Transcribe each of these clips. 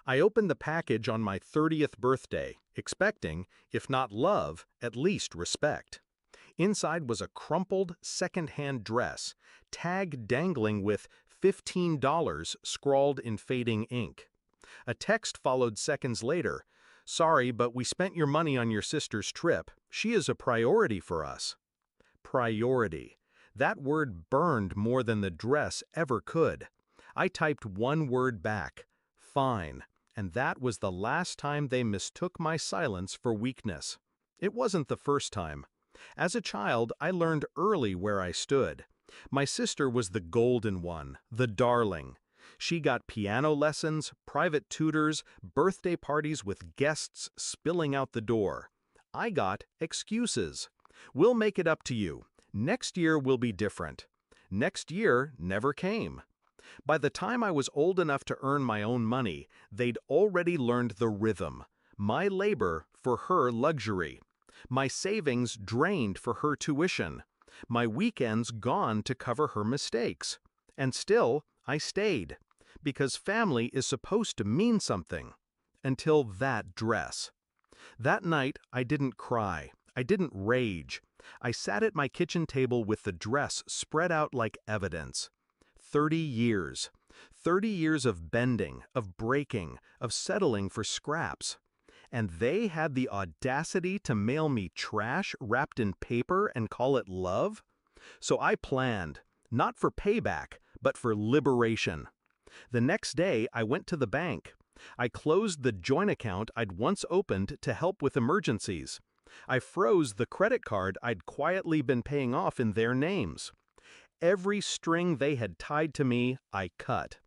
I opened the package on my 30th birthday, expecting, if not love, at least respect. Inside was a crumpled, second-hand dress, tag dangling with $15 scrawled in fading ink. A text followed seconds later. "Sorry, but we spent your money on your sister's trip. She is a priority for us." Priority. That word burned more than the dress ever could. I typed one word back: fine, and that was the last time they mistook my silence for weakness. It wasn't the first time. As a child, I learned early where I stood. My sister was the golden one, the darling. She got piano lessons, private tutors, birthday parties with guests spilling out the door. I got excuses. "We'll make it up to you. Next year will be different." Next year never came. By the time I was old enough to earn my own money, they'd already learned the rhythm. My labor for her luxury. My savings drained for her tuition. My weekends gone to cover her mistakes. And still, I stayed. Because family is supposed to mean something. Until that dress. That night, I didn't cry. I didn't rage. I sat at my kitchen table with the dress spread out like evidence. 30 years. 30 years of bending, of breaking, of settling for scraps. And they had the audacity to mail me trash wrapped in paper and call it love? So I planned, not for payback, but for liberation. The next day, I went to the bank. I closed the joint account I'd once opened to help with emergencies. I froze the credit card I'd quietly been paying off in their names. Every string they had tied to me, I cut.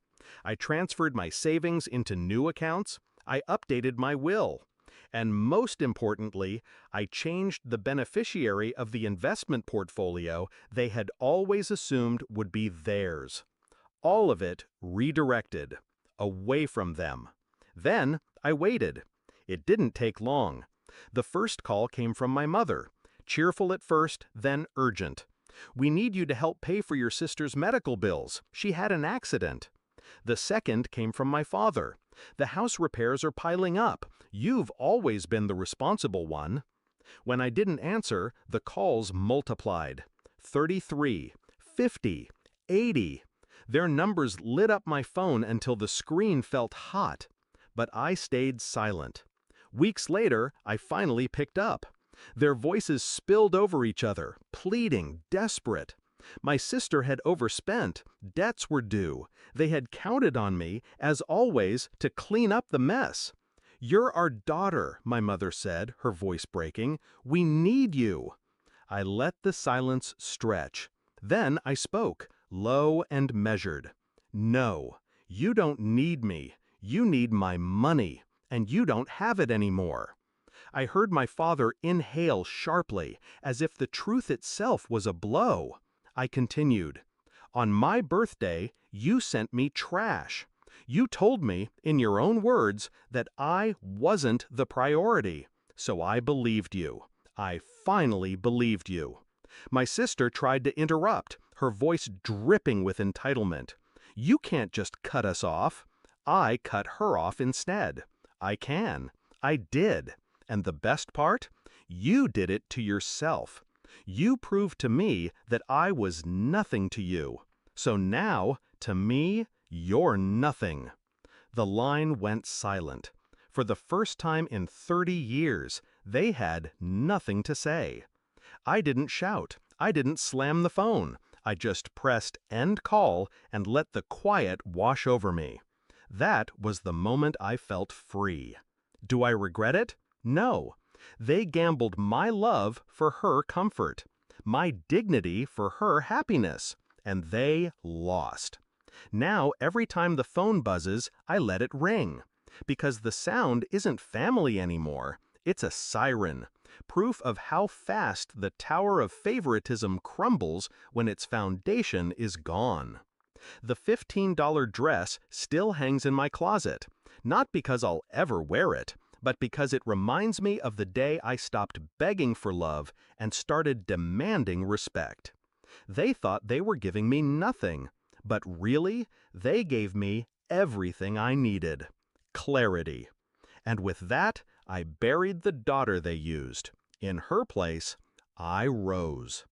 I transferred my savings into new accounts. I updated my will. And most importantly, I changed the beneficiary of the investment portfolio they had always assumed would be theirs. All of it redirected, away from them. Then I waited. It didn't take long. The first call came from my mother, cheerful at first, then urgent. "We need you to help pay for your sister's medical bills. She had an accident." The second came from my father. "The house repairs are piling up. You've always been the responsible one." When I didn't answer, the calls multiplied. 33, 50, 80. Their numbers lit up my phone until the screen felt hot. But I stayed silent. Weeks later, I finally picked up. Their voices spilled over each other, pleading, desperate. My sister had overspent. Debts were due. They had counted on me, as always, to clean up the mess. "You're our daughter," my mother said, her voice breaking. "We need you." I let the silence stretch. Then I spoke, low and measured. "No, you don't need me. You need my money, and you don't have it anymore." I heard my father inhale sharply, as if the truth itself was a blow. I continued, "On my birthday, you sent me trash. You told me, in your own words, that I wasn't the priority. So I believed you. I finally believed you." My sister tried to interrupt, her voice dripping with entitlement. "You can't just cut us off." I cut her off instead. I can. I did. And the best part? You did it to yourself. You proved to me that I was nothing to you. So now, to me, you're nothing. The line went silent. For the first time in 30 years, they had nothing to say. I didn't shout. I didn't slam the phone. I just pressed end call and let the quiet wash over me. That was the moment I felt free. Do I regret it? No. They gambled my love for her comfort, my dignity for her happiness, and they lost. Now, every time the phone buzzes, I let it ring. Because the sound isn't family anymore. It's a siren. Proof of how fast the tower of favoritism crumbles when its foundation is gone. The $15 dress still hangs in my closet, not because I'll ever wear it, but because it reminds me of the day I stopped begging for love and started demanding respect. They thought they were giving me nothing, but really, they gave me everything I needed. clarity. And with that, I buried the daughter they used. In her place, I rose.